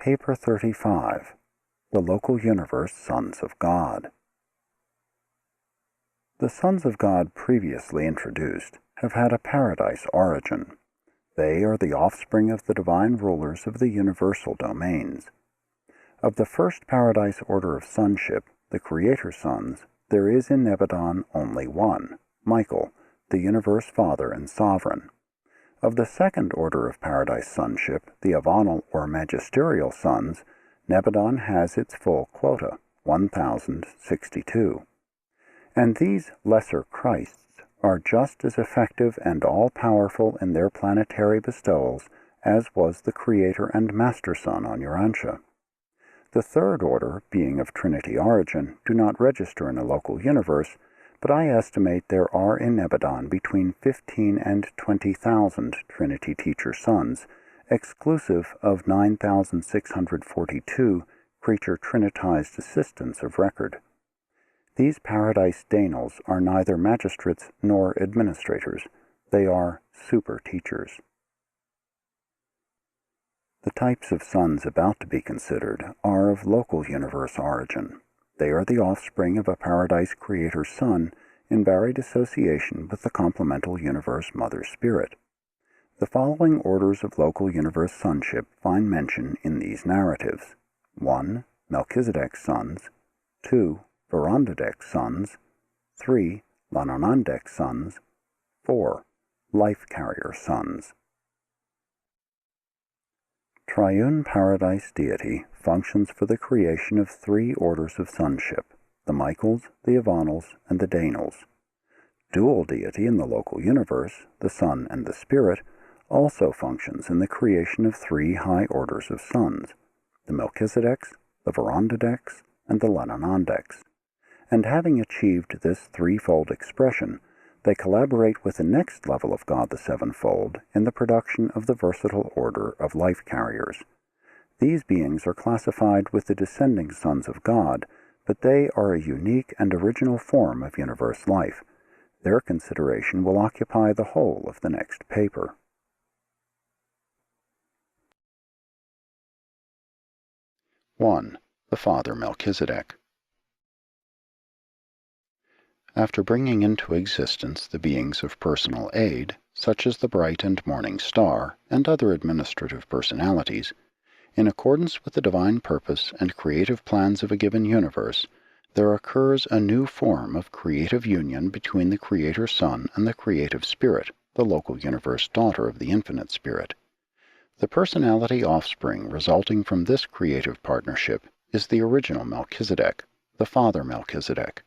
Paper 35, The Local Universe Sons of God. The sons of God previously introduced have had a paradise origin. They are the offspring of the divine rulers of the universal domains. Of the first paradise order of sonship, the Creator sons, there is in Nebadon only one, Michael, the universe father and sovereign. Of the second order of paradise sonship, the Avanal or magisterial sons, Nebadon has its full quota, 1,062. And these lesser Christs are just as effective and all-powerful in their planetary bestowals as was the Creator and Master Son on Urantia. The third order, being of Trinity origin, do not register in a local universe, but I estimate there are in Nebadon between 15 and 20,000 Trinity teacher sons, exclusive of 9,642 creature trinitized assistants of record. These paradise Danals are neither magistrates nor administrators. They are super teachers. The types of sons about to be considered are of local universe origin. They are the offspring of a paradise creator son in varied association with the complemental universe mother spirit. The following orders of local universe sonship find mention in these narratives: 1. Melchizedek's sons, 2. Verondadek's sons, 3. Lanonandek's sons, 4. Life carrier sons. Triune Paradise Deity functions for the creation of three orders of sonship, the Michaels, the Avanals, and the Danals. Dual deity in the local universe, the Son and the Spirit, also functions in the creation of three high orders of sons, the Melchizedeks, the Verondadeks, and the Lanonandeks. And having achieved this threefold expression, they collaborate with the next level of God the Sevenfold in the production of the versatile order of life carriers. These beings are classified with the descending sons of God, but they are a unique and original form of universe life. Their consideration will occupy the whole of the next paper. 1. The Father Melchizedek. After bringing into existence the beings of personal aid, such as the bright and morning star, and other administrative personalities, in accordance with the divine purpose and creative plans of a given universe, there occurs a new form of creative union between the Creator Son and the Creative Spirit, the local universe daughter of the Infinite Spirit. The personality offspring resulting from this creative partnership is the original Melchizedek, the Father Melchizedek,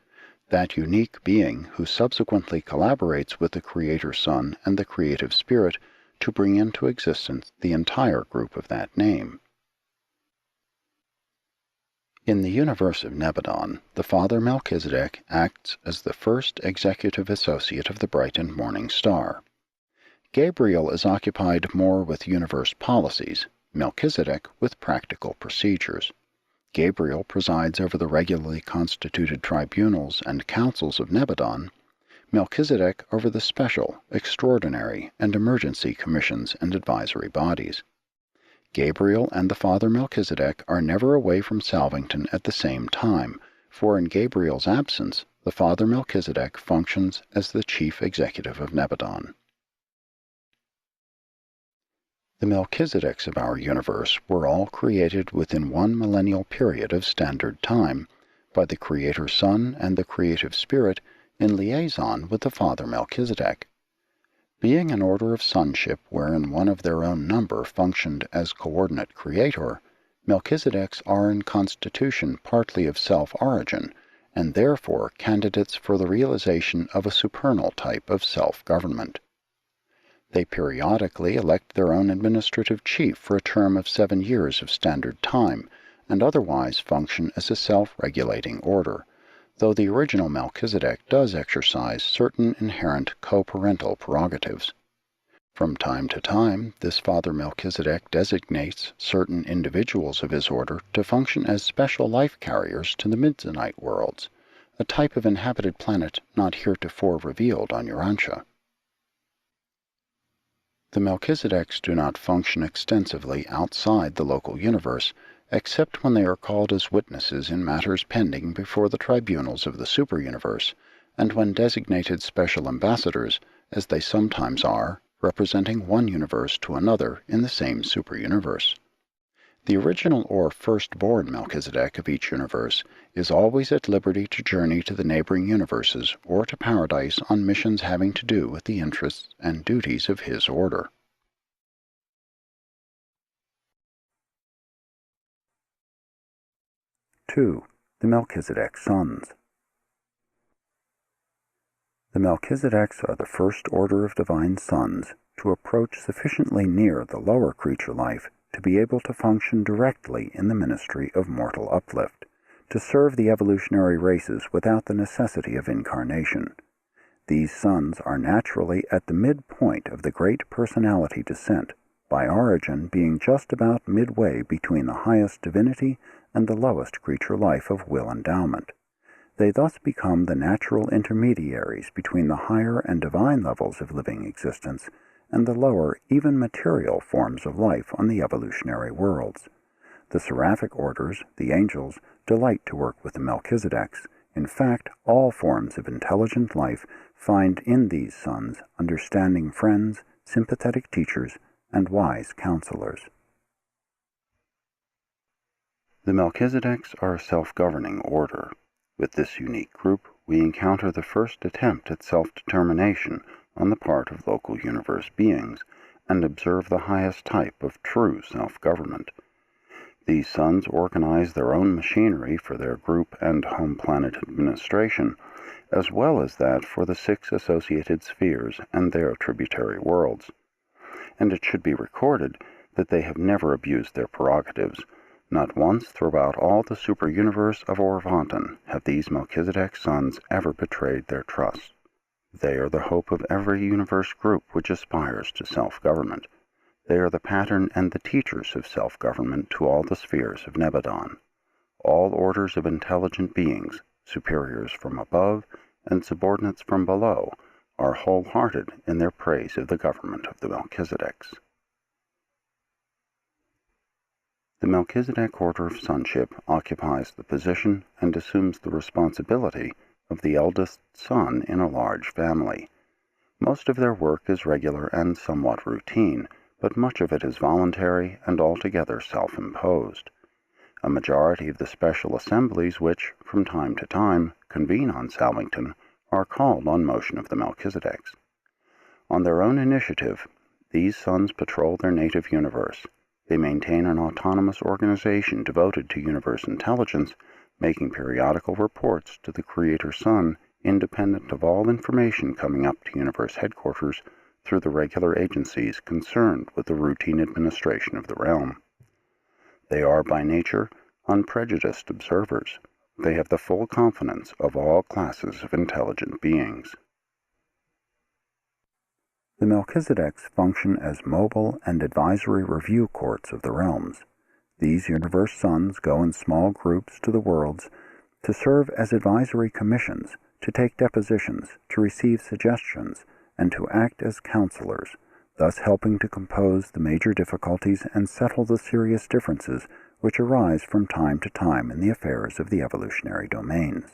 that unique being who subsequently collaborates with the Creator Son and the Creative Spirit to bring into existence the entire group of that name. In the universe of Nebadon, the Father Melchizedek acts as the first executive associate of the bright and morning star. Gabriel is occupied more with universe policies, Melchizedek with practical procedures. Gabriel presides over the regularly constituted tribunals and councils of Nebadon, Melchizedek over the special, extraordinary, and emergency commissions and advisory bodies. Gabriel and the Father Melchizedek are never away from Salvington at the same time, for in Gabriel's absence, the Father Melchizedek functions as the chief executive of Nebadon. The Melchizedeks of our universe were all created within one millennial period of standard time by the Creator Son and the Creative Spirit in liaison with the Father Melchizedek. Being an order of sonship wherein one of their own number functioned as coordinate creator, Melchizedeks are in constitution partly of self-origin, and therefore candidates for the realization of a supernal type of self-government. They periodically elect their own administrative chief for a term of 7 years of standard time, and otherwise function as a self-regulating order, though the original Melchizedek does exercise certain inherent co-parental prerogatives. From time to time, this Father Melchizedek designates certain individuals of his order to function as special life carriers to the Midzanite worlds, a type of inhabited planet not heretofore revealed on Urantia. The Melchizedeks do not function extensively outside the local universe, except when they are called as witnesses in matters pending before the tribunals of the superuniverse, and when designated special ambassadors, as they sometimes are, representing one universe to another in the same superuniverse. The original or firstborn Melchizedek of each universe is always at liberty to journey to the neighboring universes or to paradise on missions having to do with the interests and duties of his order. Two, the Melchizedek sons. The Melchizedeks are the first order of divine sons to approach sufficiently near the lower creature life to be able to function directly in the ministry of mortal uplift, to serve the evolutionary races without the necessity of incarnation. These sons are naturally at the midpoint of the great personality descent, by origin being just about midway between the highest divinity and the lowest creature life of will endowment. They thus become the natural intermediaries between the higher and divine levels of living existence and the lower, even material forms of life on the evolutionary worlds. The seraphic orders, the angels, delight to work with the Melchizedeks. In fact, all forms of intelligent life find in these sons understanding friends, sympathetic teachers, and wise counselors. The Melchizedeks are a self-governing order. With this unique group, we encounter the first attempt at self-determination on the part of local universe beings, and observe the highest type of true self-government. These sons organize their own machinery for their group and home planet administration, as well as that for the 6 associated spheres and their tributary worlds. And it should be recorded that they have never abused their prerogatives. Not once throughout all the super-universe of Orvonton have these Melchizedek sons ever betrayed their trust. They are the hope of every universe group which aspires to self-government. They are the pattern and the teachers of self-government to all the spheres of Nebadon. All orders of intelligent beings, superiors from above and subordinates from below, are wholehearted in their praise of the government of the Melchizedeks. The Melchizedek order of sonship occupies the position and assumes the responsibility of the eldest son in a large family. Most of their work is regular and somewhat routine, but much of it is voluntary and altogether self-imposed. A majority of the special assemblies which, from time to time, convene on Salvington are called on motion of the Melchizedeks. On their own initiative, these sons patrol their native universe. They maintain an autonomous organization devoted to universe intelligence, making periodical reports to the Creator Sun independent of all information coming up to universe headquarters through the regular agencies concerned with the routine administration of the realm. They are by nature unprejudiced observers. They have the full confidence of all classes of intelligent beings. The Melchizedeks function as mobile and advisory review courts of the realms. These universe sons go in small groups to the worlds to serve as advisory commissions, to take depositions, to receive suggestions, and to act as counselors, thus helping to compose the major difficulties and settle the serious differences which arise from time to time in the affairs of the evolutionary domains.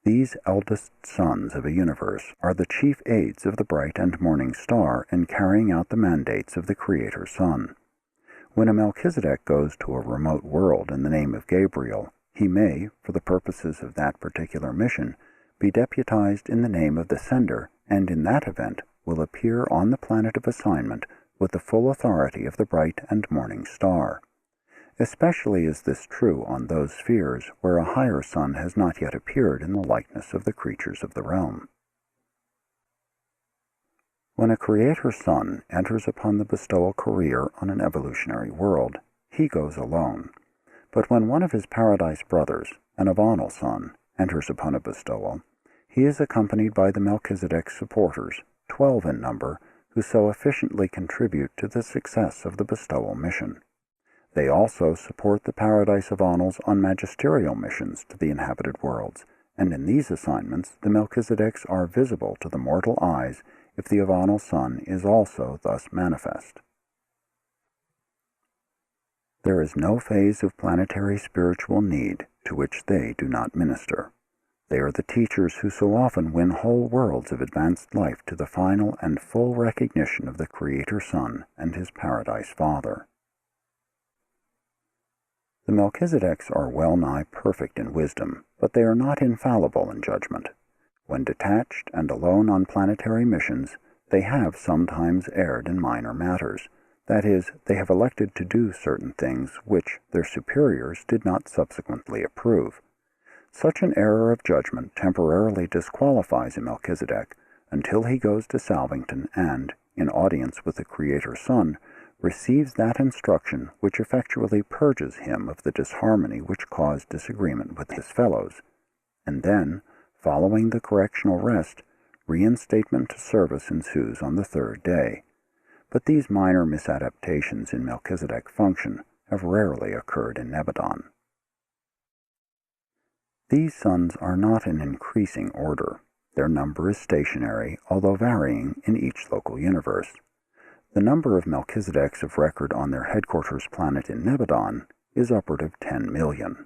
These eldest sons of a universe are the chief aides of the bright and morning star in carrying out the mandates of the Creator Sun. When a Melchizedek goes to a remote world in the name of Gabriel, he may, for the purposes of that particular mission, be deputized in the name of the sender, and in that event will appear on the planet of assignment with the full authority of the bright and morning star. Especially is this true on those spheres where a higher sun has not yet appeared in the likeness of the creatures of the realm. When a Creator Sun enters upon the bestowal career on an evolutionary world, he goes alone. But when one of his paradise brothers, an Avanal Sun, enters upon a bestowal, he is accompanied by the Melchizedek supporters, 12 in number, who so efficiently contribute to the success of the bestowal mission. They also support the Paradise Avanals on magisterial missions to the inhabited worlds, and in these assignments the Melchizedeks are visible to the mortal eyes if the Avanal Sun is also thus manifest. There is no phase of planetary spiritual need to which they do not minister. They are the teachers who so often win whole worlds of advanced life to the final and full recognition of the Creator Son and his Paradise Father. The Melchizedeks are well-nigh perfect in wisdom, but they are not infallible in judgment. When detached and alone on planetary missions, they have sometimes erred in minor matters. That is, they have elected to do certain things which their superiors did not subsequently approve. Such an error of judgment temporarily disqualifies a Melchizedek until he goes to Salvington and, in audience with the Creator Son, receives that instruction which effectually purges him of the disharmony which caused disagreement with his fellows, and then, following the correctional rest, reinstatement to service ensues on the third day. But these minor misadaptations in Melchizedek function have rarely occurred in Nebadon. These suns are not in increasing order. Their number is stationary, although varying in each local universe. The number of Melchizedeks of record on their headquarters planet in Nebadon is upward of 10 million.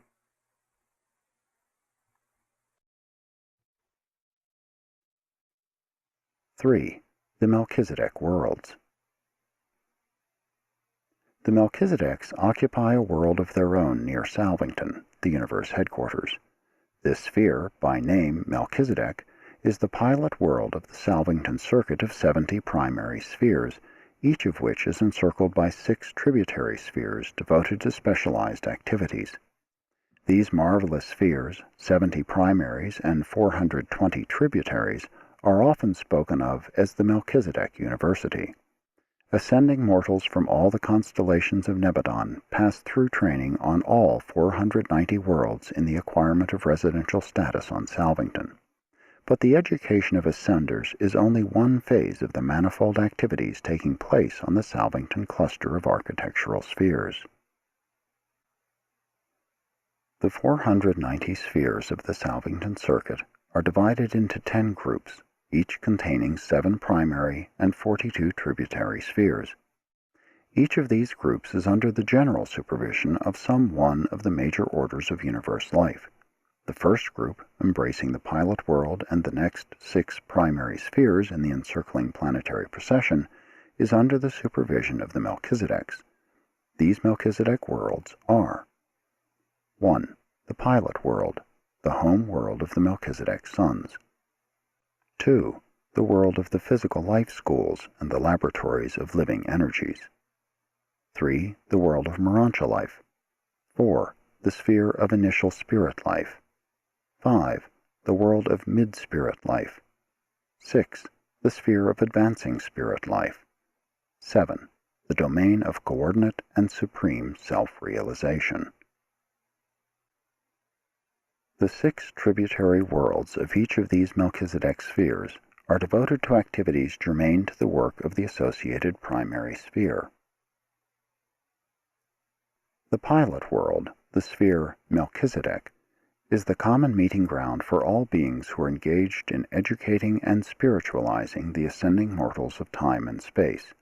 (3) The Melchizedek Worlds. The Melchizedeks occupy a world of their own near Salvington, the universe headquarters. This sphere, by name Melchizedek, is the pilot world of the Salvington circuit of 70 primary spheres, each of which is encircled by 6 tributary spheres devoted to specialized activities. These marvelous spheres, 70 primaries and 420 tributaries, are often spoken of as the Melchizedek University. Ascending mortals from all the constellations of Nebadon pass through training on all 490 worlds in the acquirement of residential status on Salvington. But the education of ascenders is only one phase of the manifold activities taking place on the Salvington cluster of architectural spheres. The 490 spheres of the Salvington circuit are divided into 10 groups, each containing 7 primary and 42 tributary spheres. Each of these groups is under the general supervision of some one of the major orders of universe life. The first group, embracing the pilot world and the next 6 primary spheres in the encircling planetary procession, is under the supervision of the Melchizedeks. These Melchizedek worlds are: 1. The pilot world, the home world of the Melchizedek sons. 2. The world of the physical life schools and the laboratories of living energies. 3. The world of Morontia life. 4. The sphere of initial spirit life. 5. The world of mid-spirit life. 6. The sphere of advancing spirit life. 7. The domain of coordinate and supreme self-realization. The 6 tributary worlds of each of these Melchizedek spheres are devoted to activities germane to the work of the associated primary sphere. The pilot world, the sphere Melchizedek, is the common meeting ground for all beings who are engaged in educating and spiritualizing the ascending mortals of time and space.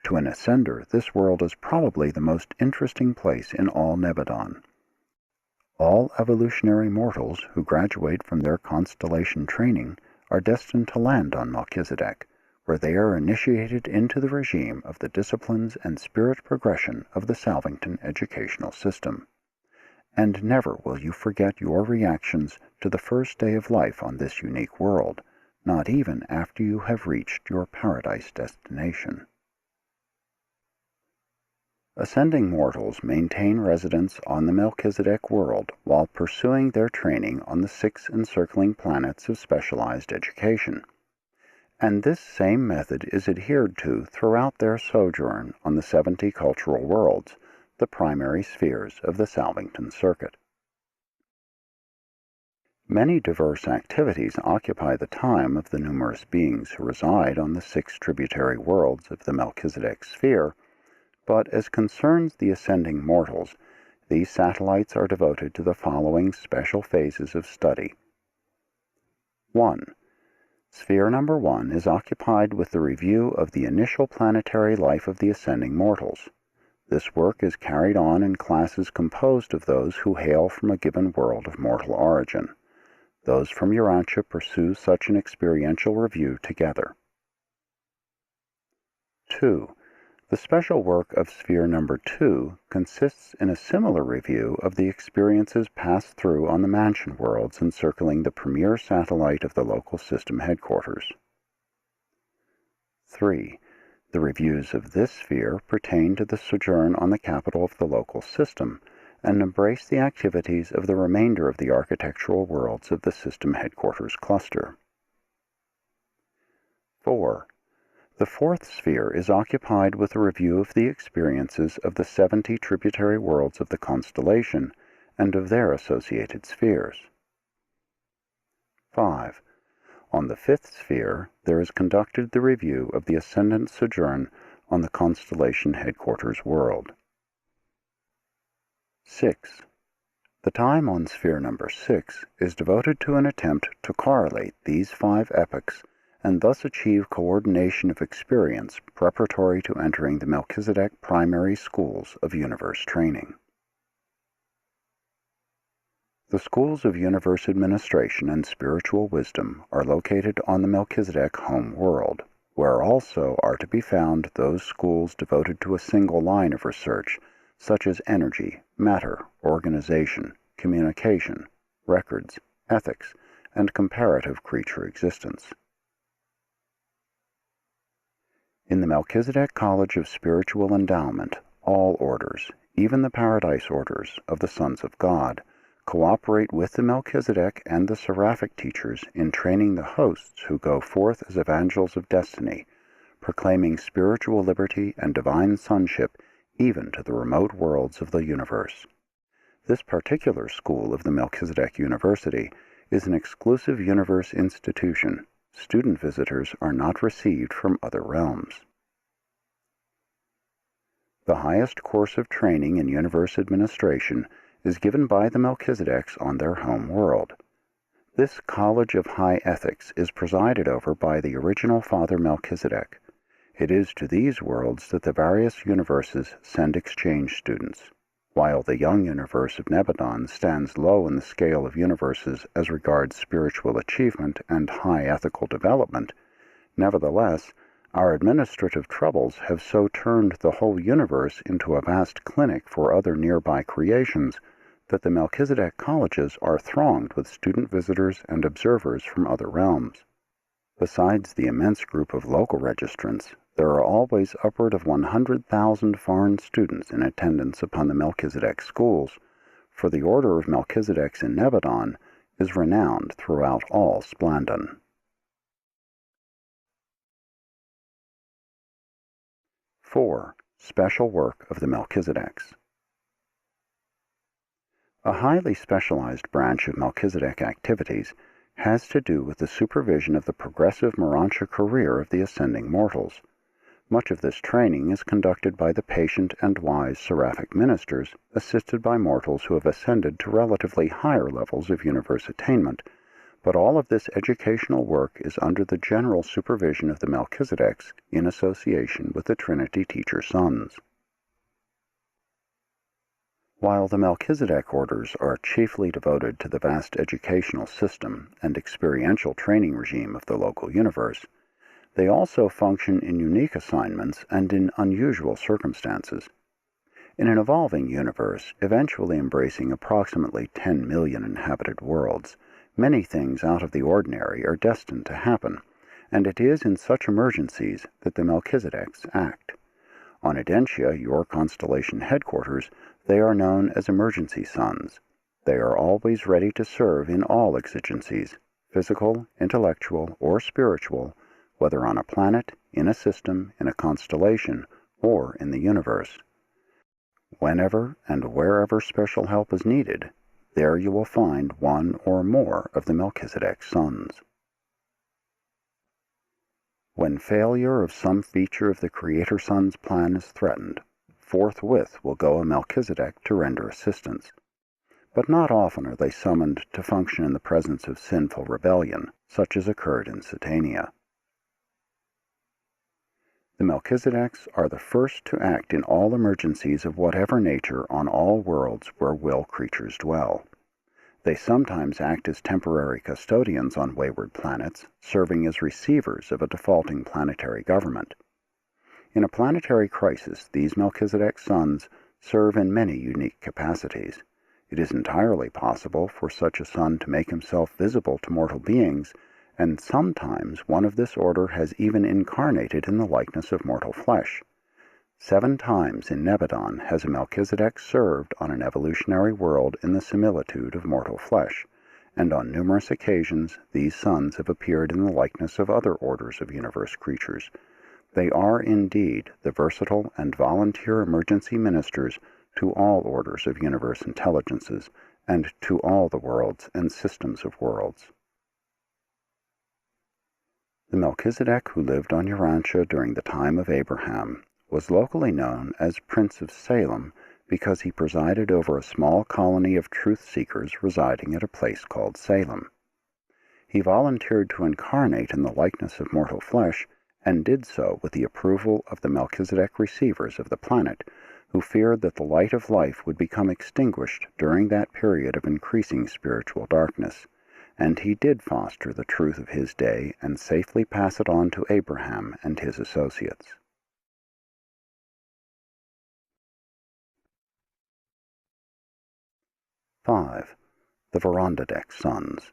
To an ascender, this world is probably the most interesting place in all Nebadon. All evolutionary mortals who graduate from their constellation training are destined to land on Melchizedek, where they are initiated into the regime of the disciplines and spirit progression of the Salvington educational system. And never will you forget your reactions to the first day of life on this unique world, not even after you have reached your paradise destination. Ascending mortals maintain residence on the Melchizedek world while pursuing their training on the 6 encircling planets of specialized education. And this same method is adhered to throughout their sojourn on the 70 cultural worlds, the primary spheres of the Salvington circuit. Many diverse activities occupy the time of the numerous beings who reside on the 6 tributary worlds of the Melchizedek sphere, but as concerns the ascending mortals, these satellites are devoted to the following special phases of study. 1. Sphere number 1 is occupied with the review of the initial planetary life of the ascending mortals. This work is carried on in classes composed of those who hail from a given world of mortal origin. Those from Urantia pursue such an experiential review together. 2. The special work of Sphere number 2 consists in a similar review of the experiences passed through on the mansion worlds encircling the premier satellite of the local system headquarters. 3. The reviews of this sphere pertain to the sojourn on the capital of the local system, and embrace the activities of the remainder of the architectural worlds of the system headquarters cluster. 4. The fourth sphere is occupied with a review of the experiences of the 70 tributary worlds of the constellation and of their associated spheres. 5. On the fifth sphere, there is conducted the review of the ascendant sojourn on the constellation headquarters world. 6. The time on sphere number 6 is devoted to an attempt to correlate these 5 epochs and thus achieve coordination of experience preparatory to entering the Melchizedek primary schools of universe training. The schools of universe administration and spiritual wisdom are located on the Melchizedek home world, where also are to be found those schools devoted to a single line of research, such as energy, matter, organization, communication, records, ethics, and comparative creature existence. In the Melchizedek College of Spiritual Endowment, all orders, even the Paradise orders of the Sons of God, cooperate with the Melchizedek and the Seraphic teachers in training the hosts who go forth as evangels of destiny, proclaiming spiritual liberty and divine sonship even to the remote worlds of the universe. This particular school of the Melchizedek University is an exclusive universe institution. Student visitors are not received from other realms. The highest course of training in universe administration is given by the Melchizedeks on their home world. This College of High Ethics is presided over by the original Father Melchizedek. It is to these worlds that the various universes send exchange students. While the young universe of Nebadon stands low in the scale of universes as regards spiritual achievement and high ethical development, nevertheless, our administrative troubles have so turned the whole universe into a vast clinic for other nearby creations that the Melchizedek colleges are thronged with student visitors and observers from other realms. Besides the immense group of local registrants, there are always upward of 100,000 foreign students in attendance upon the Melchizedek schools, for the order of Melchizedeks in Nebadon is renowned throughout all Splandon. (4) Special work of the Melchizedeks. A highly specialized branch of Melchizedek activities has to do with the supervision of the progressive Morontia career of the ascending mortals. Much of this training is conducted by the patient and wise seraphic ministers, assisted by mortals who have ascended to relatively higher levels of universe attainment, but all of this educational work is under the general supervision of the Melchizedeks in association with the Trinity Teacher Sons. While the Melchizedek orders are chiefly devoted to the vast educational system and experiential training regime of the local universe, they also function in unique assignments and in unusual circumstances. In an evolving universe, eventually embracing approximately 10 million inhabited worlds, many things out of the ordinary are destined to happen, and it is in such emergencies that the Melchizedeks act. On Edentia, your constellation headquarters, they are known as emergency sons. They are always ready to serve in all exigencies, physical, intellectual, or spiritual, whether on a planet, in a system, in a constellation, or in the universe. Whenever and wherever special help is needed, there you will find one or more of the Melchizedek sons. When failure of some feature of the Creator Son's plan is threatened, forthwith will go a Melchizedek to render assistance. but not often are they summoned to function in the presence of sinful rebellion, such as occurred in Satania. The Melchizedeks are the first to act in all emergencies of whatever nature on all worlds where will creatures dwell. They sometimes act as temporary custodians on wayward planets, serving as receivers of a defaulting planetary government. In a planetary crisis, these Melchizedek sons serve in many unique capacities. It is entirely possible for such a son to make himself visible to mortal beings, and sometimes one of this order has even incarnated in the likeness of mortal flesh. 7 times in Nebadon has a Melchizedek served on an evolutionary world in the similitude of mortal flesh, and on numerous occasions these sons have appeared in the likeness of other orders of universe creatures. They are indeed the versatile and volunteer emergency ministers to all orders of universe intelligences, and to all the worlds and systems of worlds. The Melchizedek who lived on Urantia during the time of Abraham was locally known as Prince of Salem because he presided over a small colony of truth-seekers residing at a place called Salem. He volunteered to incarnate in the likeness of mortal flesh, and did so with the approval of the Melchizedek receivers of the planet, who feared that the light of life would become extinguished during that period of increasing spiritual darkness, and he did foster the truth of his day and safely pass it on to Abraham and his associates. (5) The Vorondadek Sons.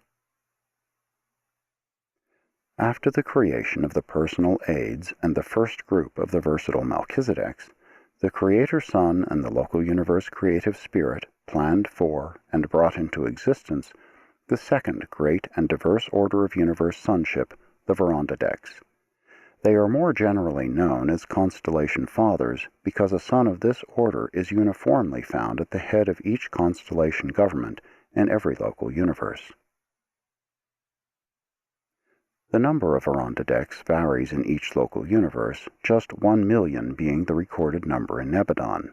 After the creation of the personal aids and the first group of the versatile Melchizedeks, the Creator Son and the local universe creative spirit planned for and brought into existence the second great and diverse order of universe sonship, the Vorondadeks. They are more generally known as constellation fathers because a son of this order is uniformly found at the head of each constellation government in every local universe. The number of Vorondadeks varies in each local universe, just 1 million being the recorded number in Nebadon.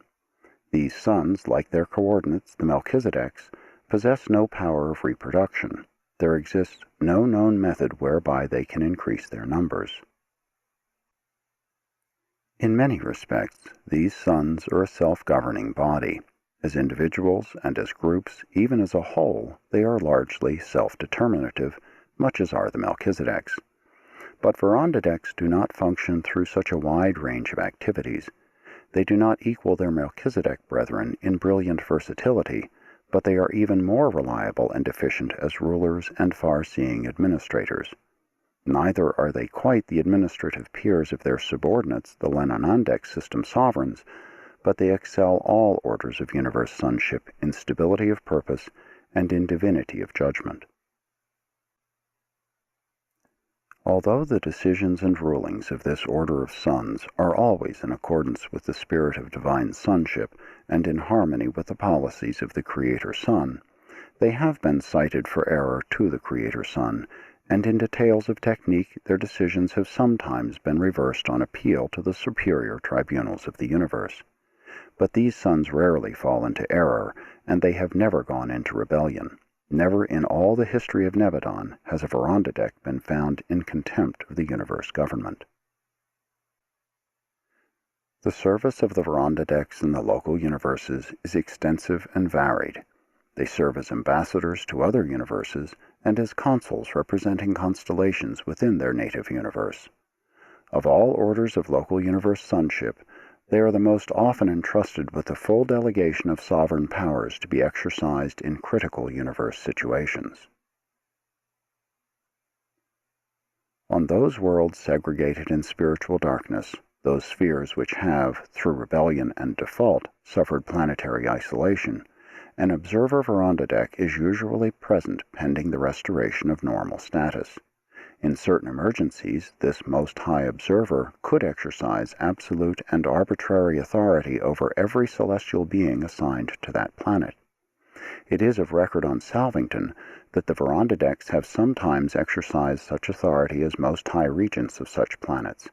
These sons, like their coordinates, the Melchizedeks, possess no power of reproduction. There exists no known method whereby they can increase their numbers. In many respects, these sons are a self-governing body. As individuals and as groups, even as a whole, they are largely self-determinative, much as are the Melchizedeks. But Vorondadeks do not function through such a wide range of activities. They do not equal their Melchizedek brethren in brilliant versatility, but they are even more reliable and efficient as rulers and far-seeing administrators. Neither are they quite the administrative peers of their subordinates, the Lenonandek system sovereigns, but they excel all orders of universe sonship in stability of purpose and in divinity of judgment. Although the decisions and rulings of this order of sons are always in accordance with the spirit of divine sonship and in harmony with the policies of the Creator Son, they have been cited for error to the Creator Son, and in details of technique their decisions have sometimes been reversed on appeal to the superior tribunals of the universe. But these sons rarely fall into error, and they have never gone into rebellion. Never in all the history of Nebadon has a Vorondadek been found in contempt of the universe government. The service of the Vorondadeks in the local universes is extensive and varied. They serve as ambassadors to other universes and as consuls representing constellations within their native universe. Of all orders of local universe sonship, they are the most often entrusted with the full delegation of sovereign powers to be exercised in critical universe situations. On those worlds segregated in spiritual darkness, those spheres which have, through rebellion and default, suffered planetary isolation, an observer Vorondadek is usually present pending the restoration of normal status. In certain emergencies, this Most High Observer could exercise absolute and arbitrary authority over every celestial being assigned to that planet. It is of record on Salvington that the Vorondadeks have sometimes exercised such authority as Most High Regents of such planets,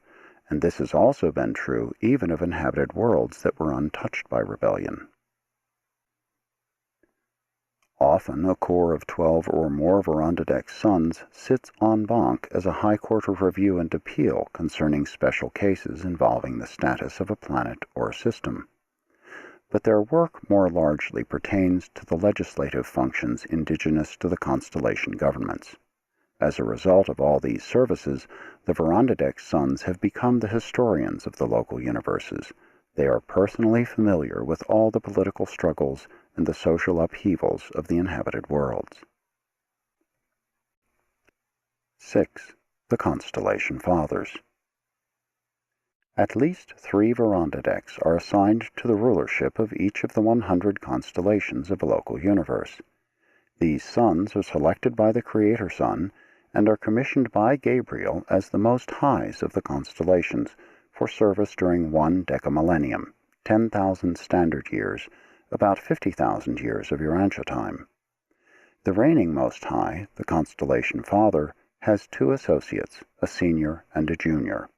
and this has also been true even of inhabited worlds that were untouched by rebellion. Often a corps of 12 or more Verandadek suns sits en banc as a high court of review and appeal concerning special cases involving the status of a planet or system. But their work more largely pertains to the legislative functions indigenous to the constellation governments. As a result of all these services, the Verandadek suns have become the historians of the local universes. They are personally familiar with all the political struggles and the social upheavals of the inhabited worlds. 6. The Constellation Fathers. At least 3 Verandadeks are assigned to the rulership of each of the 100 constellations of a local universe. These suns are selected by the Creator Sun and are commissioned by Gabriel as the Most Highs of the constellations for service during 1 decamillennium, 10,000 standard years, about 50,000 years of Urantia time. The reigning Most High, the Constellation Father, has 2 associates, a senior and a junior.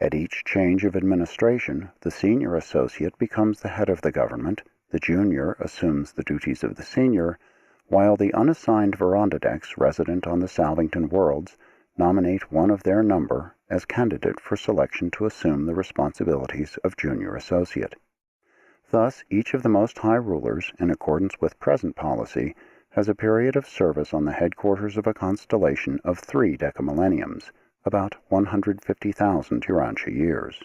At each change of administration, the senior associate becomes the head of the government, the junior assumes the duties of the senior, while the unassigned Verandadeks resident on the Salvington worlds nominate one of their number as candidate for selection to assume the responsibilities of junior associate. Thus, each of the Most High rulers, in accordance with present policy, has a period of service on the headquarters of a constellation of 3 decamillenniums, about 150,000 Urantia years.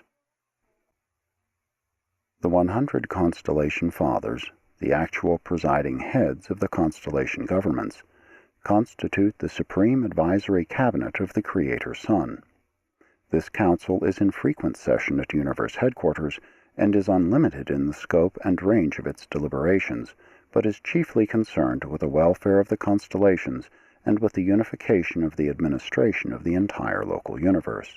The 100 Constellation Fathers, the actual presiding heads of the constellation governments, constitute the supreme advisory cabinet of the Creator Sun. This council is in frequent session at universe headquarters and is unlimited in the scope and range of its deliberations, but is chiefly concerned with the welfare of the constellations and with the unification of the administration of the entire local universe.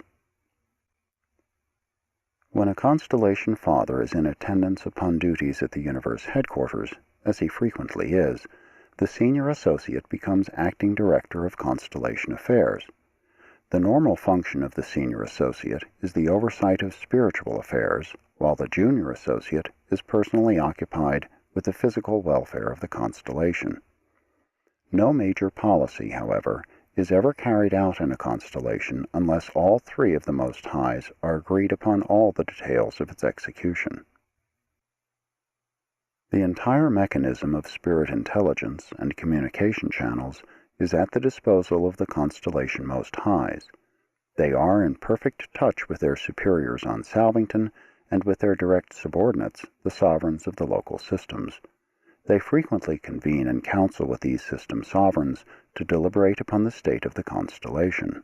When a constellation father is in attendance upon duties at the universe headquarters, as he frequently is, the senior associate becomes acting director of constellation affairs. The normal function of the senior associate is the oversight of spiritual affairs, while the junior associate is personally occupied with the physical welfare of the constellation. No major policy, however, is ever carried out in a constellation unless all 3 of the Most Highs are agreed upon all the details of its execution. The entire mechanism of spirit intelligence and communication channels is at the disposal of the constellation Most Highs. They are in perfect touch with their superiors on Salvington and with their direct subordinates, the sovereigns of the local systems. They frequently convene in council with these system sovereigns to deliberate upon the state of the constellation.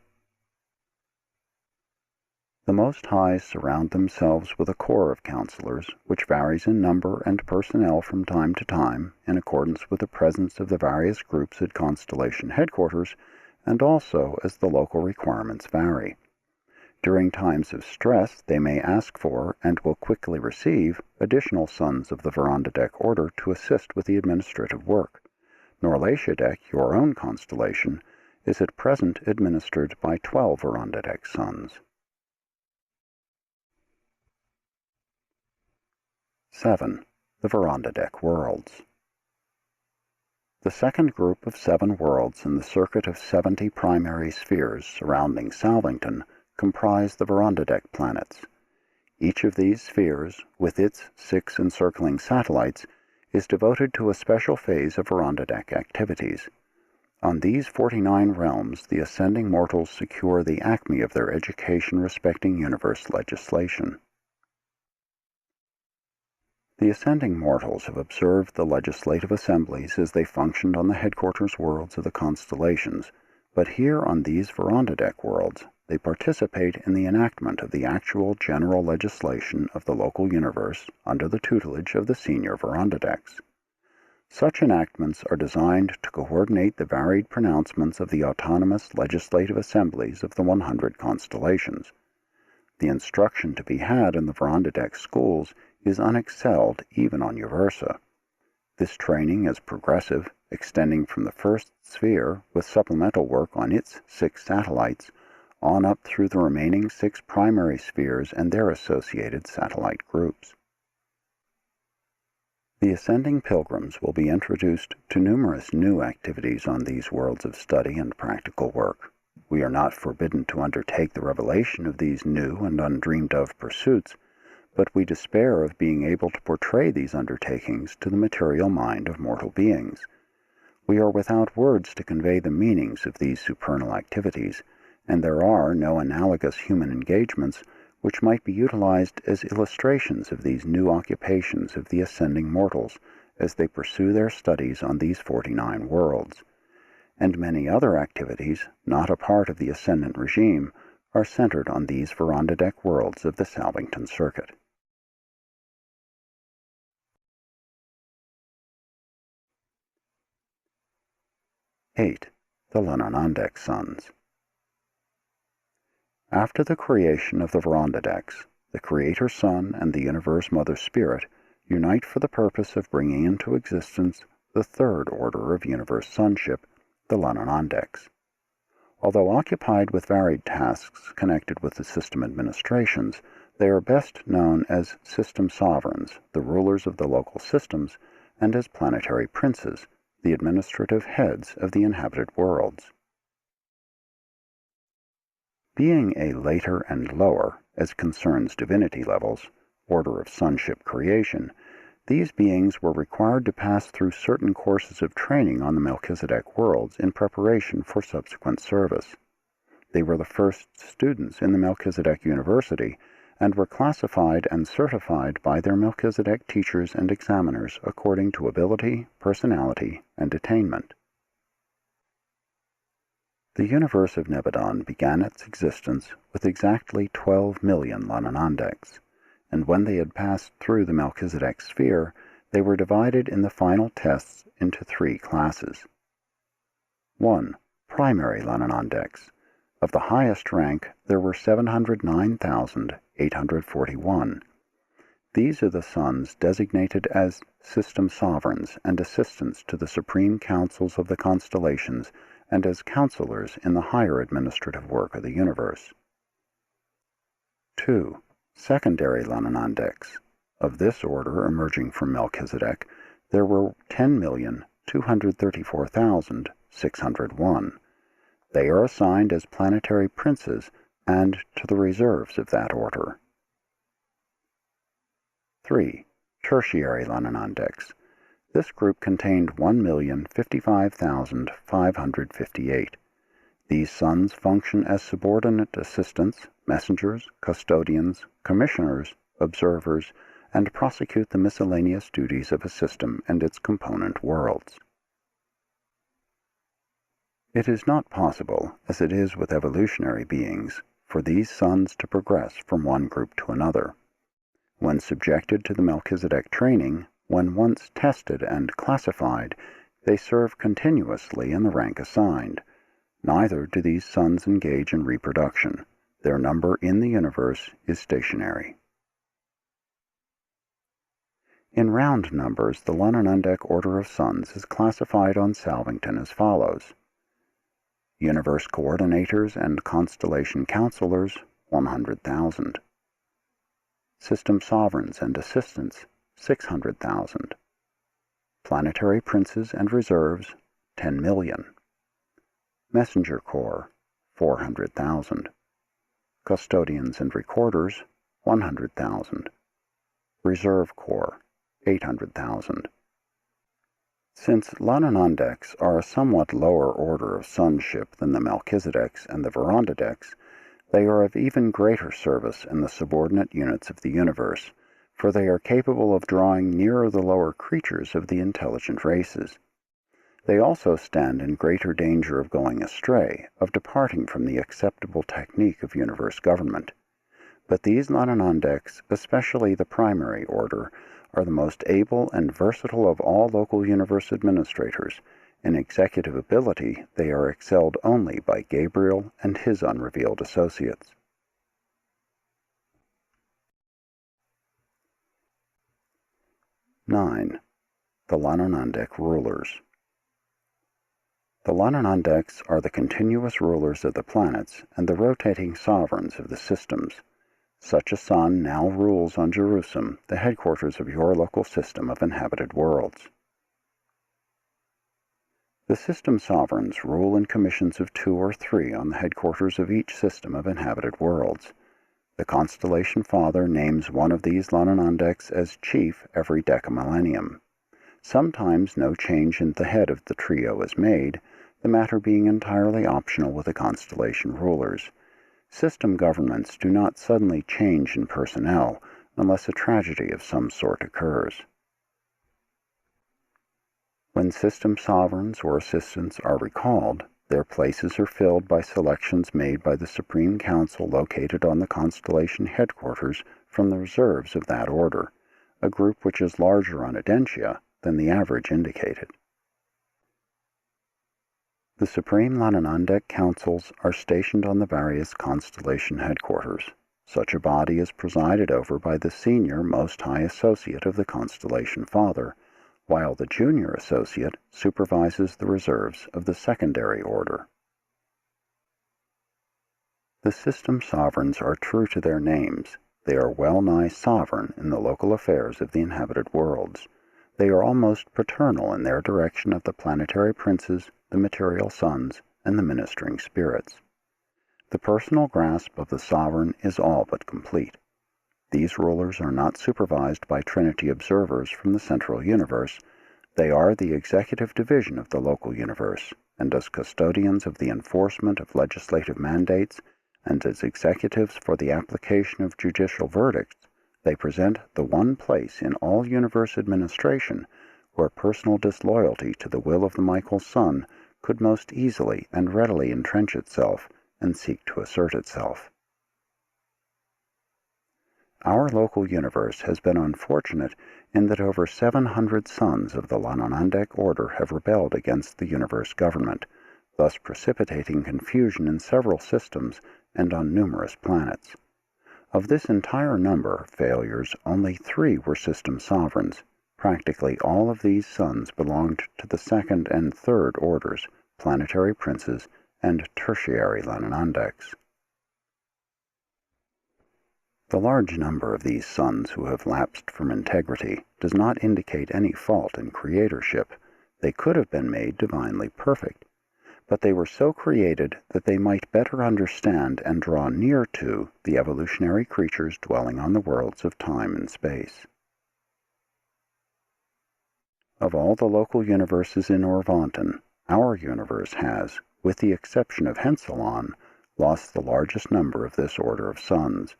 The Most Highs surround themselves with a corps of counselors, which varies in number and personnel from time to time, in accordance with the presence of the various groups at constellation headquarters, and also as the local requirements vary. During times of stress, they may ask for, and will quickly receive, additional sons of the Verandadek order to assist with the administrative work. Norlatiadek, your own constellation, is at present administered by 12 Verandadek sons. 7. The Verandadek Worlds. The second group of 7 worlds in the circuit of 70 primary spheres surrounding Salvington comprise the Verandadek planets. Each of these spheres, with its 6 encircling satellites, is devoted to a special phase of Verandadek activities. On these 49 realms, the ascending mortals secure the acme of their education respecting universe legislation. The ascending mortals have observed the legislative assemblies as they functioned on the headquarters worlds of the constellations, but here on these Verandadek worlds, they participate in the enactment of the actual general legislation of the local universe under the tutelage of the senior Verandadeks. Such enactments are designed to coordinate the varied pronouncements of the autonomous legislative assemblies of the 100 constellations. The instruction to be had in the Verandadek schools is unexcelled even on Uversa. This training is progressive, extending from the first sphere with supplemental work on its 6 satellites on up through the remaining 6 primary spheres and their associated satellite groups. The ascending pilgrims will be introduced to numerous new activities on these worlds of study and practical work. We are not forbidden to undertake the revelation of these new and undreamed-of pursuits, but we despair of being able to portray these undertakings to the material mind of mortal beings. We are without words to convey the meanings of these supernal activities, and there are no analogous human engagements which might be utilized as illustrations of these new occupations of the ascending mortals as they pursue their studies on these 49 worlds. And many other activities, not a part of the ascendant regime, are centered on these Verondadek worlds of the Salvington Circuit. (8) The Lananandek Sons. After the creation of the Verondadeks, the Creator Son and the Universe Mother Spirit unite for the purpose of bringing into existence the third order of universe sonship, the Lananandeks. Although occupied with varied tasks connected with the system administrations, they are best known as system sovereigns, the rulers of the local systems, and as planetary princes, the administrative heads of the inhabited worlds. Being a later and lower, as concerns divinity levels, order of sonship creation, these beings were required to pass through certain courses of training on the Melchizedek worlds in preparation for subsequent service. They were the first students in the Melchizedek University and were classified and certified by their Melchizedek teachers and examiners according to ability, personality, and attainment. The universe of Nebadon began its existence with exactly 12 million Lananandeks, and when they had passed through the Melchizedek sphere, they were divided in the final tests into 3 classes. 1. Primary Lananandeks. Of the highest rank, there were 709,841. These are the sons designated as system sovereigns and assistants to the supreme councils of the constellations and as counselors in the higher administrative work of the universe. 2. Secondary Lananandeks. Of this order emerging from Melchizedek, there were 10,234,601. They are assigned as planetary princes and to the reserves of that order. 3. Tertiary Lananandeks. This group contained 1,055,558. These sons function as subordinate assistants, messengers, custodians, commissioners, observers, and prosecute the miscellaneous duties of a system and its component worlds. It is not possible, as it is with evolutionary beings, for these sons to progress from one group to another. When subjected to the Melchizedek training, when once tested and classified, they serve continuously in the rank assigned. Neither do these sons engage in reproduction. Their number in the universe is stationary. In round numbers, the Lananandek order of sons is classified on Salvington as follows. Universe coordinators and constellation counselors, 100,000. System sovereigns and assistants, 600,000. Planetary princes and reserves, 10 million. Messenger Corps, 400,000. Custodians and recorders, 100,000. Reserve Corps, 800,000. Since Lananandeks are a somewhat lower order of sonship than the Melchizedeks and the Verondadeks, they are of even greater service in the subordinate units of the universe, for they are capable of drawing nearer the lower creatures of the intelligent races. They also stand in greater danger of going astray, of departing from the acceptable technique of universe government. But these Lananandeks, especially the primary order, are the most able and versatile of all local universe administrators. In executive ability, they are excelled only by Gabriel and his unrevealed associates. (9) The Lananandek Rulers. The Lananandeks are the continuous rulers of the planets and the rotating sovereigns of the systems. Such a sun now rules on Jerusalem, the headquarters of your local system of inhabited worlds. The system sovereigns rule in commissions of 2 or 3 on the headquarters of each system of inhabited worlds. The constellation father names one of these Lananandeks as chief every decamillennium. Sometimes no change in the head of the trio is made, the matter being entirely optional with the constellation rulers. System governments do not suddenly change in personnel unless a tragedy of some sort occurs. When system sovereigns or assistants are recalled, their places are filled by selections made by the Supreme Council located on the constellation headquarters from the reserves of that order, a group which is larger on Adentia than the average indicated. The Supreme Lananandek Councils are stationed on the various constellation headquarters. Such a body is presided over by the senior Most High Associate of the Constellation Father, while the junior associate supervises the reserves of the secondary order. The system sovereigns are true to their names. They are well-nigh sovereign in the local affairs of the inhabited worlds. They are almost paternal in their direction of the planetary princes, the material suns, and the ministering spirits. The personal grasp of the sovereign is all but complete. These rulers are not supervised by Trinity observers from the central universe. They are the executive division of the local universe, and as custodians of the enforcement of legislative mandates, and as executives for the application of judicial verdicts, they present the one place in all universe administration where personal disloyalty to the will of the Michael Sun could most easily and readily entrench itself and seek to assert itself. Our local universe has been unfortunate in that over 700 sons of the Lananandek order have rebelled against the universe government, thus precipitating confusion in several systems and on numerous planets. Of this entire number of failures, only 3 were system sovereigns. Practically all of these sons belonged to the second and third orders, planetary princes, and tertiary Lananandeks. The large number of these sons who have lapsed from integrity does not indicate any fault in creatorship. They could have been made divinely perfect, but they were so created that they might better understand and draw near to the evolutionary creatures dwelling on the worlds of time and space. Of all the local universes in Orvonton, our universe has, with the exception of Henselon, lost the largest number of this order of sons.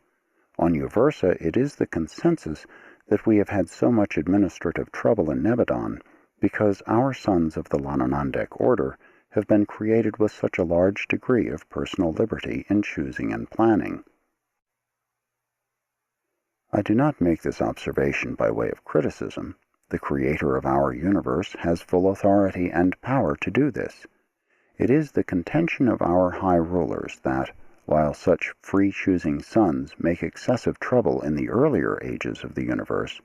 On Uversa, it is the consensus that we have had so much administrative trouble in Nebadon because our sons of the Lananandek order have been created with such a large degree of personal liberty in choosing and planning. I do not make this observation by way of criticism. The creator of our universe has full authority and power to do this. It is the contention of our high rulers that, while such free-choosing sons make excessive trouble in the earlier ages of the universe,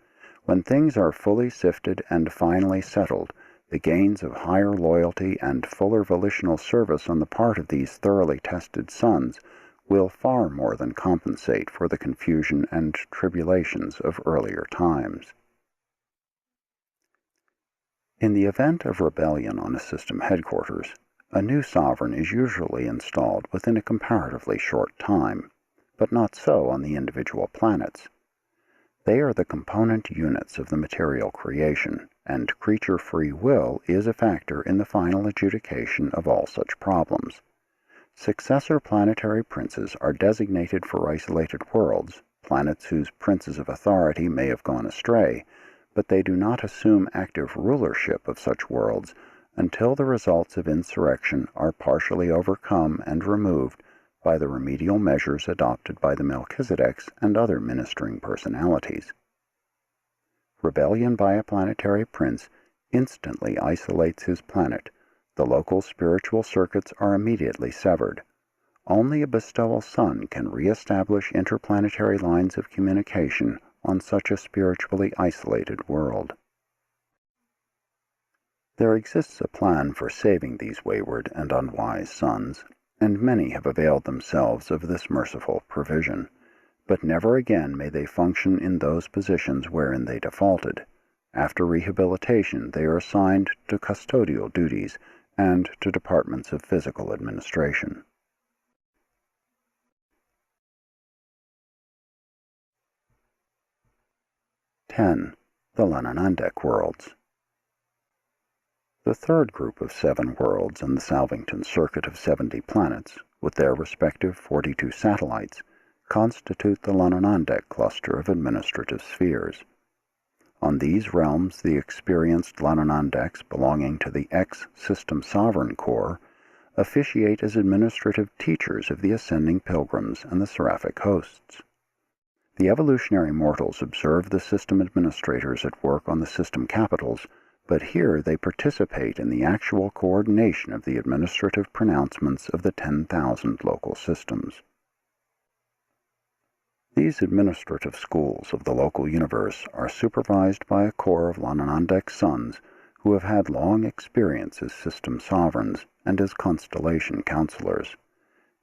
when things are fully sifted and finally settled, the gains of higher loyalty and fuller volitional service on the part of these thoroughly tested sons will far more than compensate for the confusion and tribulations of earlier times. In the event of rebellion on a system headquarters, a new sovereign is usually installed within a comparatively short time, but not so on the individual planets. They are the component units of the material creation, and creature free will is a factor in the final adjudication of all such problems. Successor planetary princes are designated for isolated worlds, planets whose princes of authority may have gone astray, but they do not assume active rulership of such worlds until the results of insurrection are partially overcome and removed by the remedial measures adopted by the Melchizedeks and other ministering personalities. Rebellion by a planetary prince instantly isolates his planet. The local spiritual circuits are immediately severed. Only a bestowal sun can re-establish interplanetary lines of communication on such a spiritually isolated world. There exists a plan for saving these wayward and unwise sons, and many have availed themselves of this merciful provision. but never again may they function in those positions wherein they defaulted. After rehabilitation, they are assigned to custodial duties and to departments of physical administration. (10) The Lenonandek Worlds. The third group of 7 worlds in the Salvington Circuit of 70 planets, with their respective 42 satellites, constitute the Lenonandek cluster of administrative spheres. On these realms, the experienced Lenonandeks belonging to the X-System Sovereign Corps officiate as administrative teachers of the ascending pilgrims and the seraphic hosts. The evolutionary mortals observe the system administrators at work on the system capitals, but here they participate in the actual coordination of the administrative pronouncements of the 10,000 local systems. These administrative schools of the local universe are supervised by a corps of Lenonandek sons who have had long experience as system sovereigns and as constellation counselors.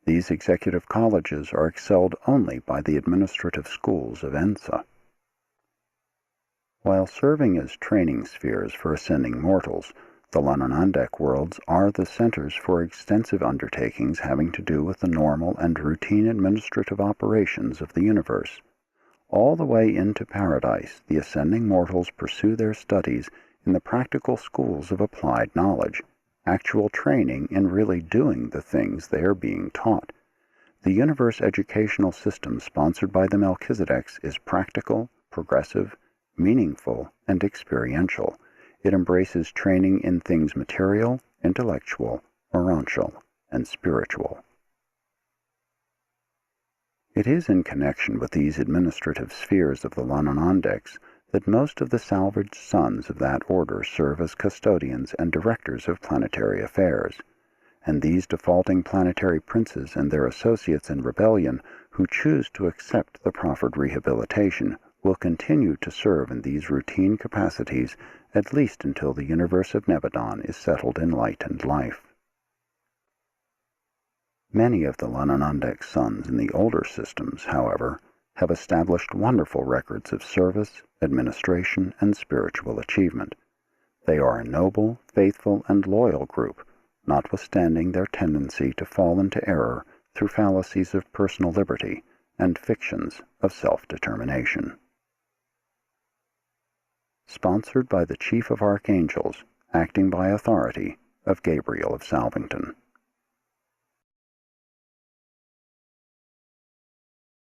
These executive colleges are excelled only by the administrative schools of Ensa. While serving as training spheres for ascending mortals, the Lenonandek worlds are the centers for extensive undertakings having to do with the normal and routine administrative operations of the universe. All the way into paradise, the ascending mortals pursue their studies in the practical schools of applied knowledge, actual training in really doing the things they are being taught. The universe educational system sponsored by the Melchizedeks is practical, progressive, meaningful, and experiential. It embraces training in things material, intellectual, orantial, and spiritual. It is in connection with these administrative spheres of the Lenonandeks that most of the salvaged sons of that order serve as custodians and directors of planetary affairs, and these defaulting planetary princes and their associates in rebellion who choose to accept the proffered rehabilitation will continue to serve in these routine capacities at least until the universe of Nebadon is settled in light and life. Many of the Lenonandek sons in the older systems, however, have established wonderful records of service, administration, and spiritual achievement. They are a noble, faithful, and loyal group, notwithstanding their tendency to fall into error through fallacies of personal liberty and fictions of self-determination. Sponsored by the Chief of Archangels, acting by authority of Gabriel of Salvington.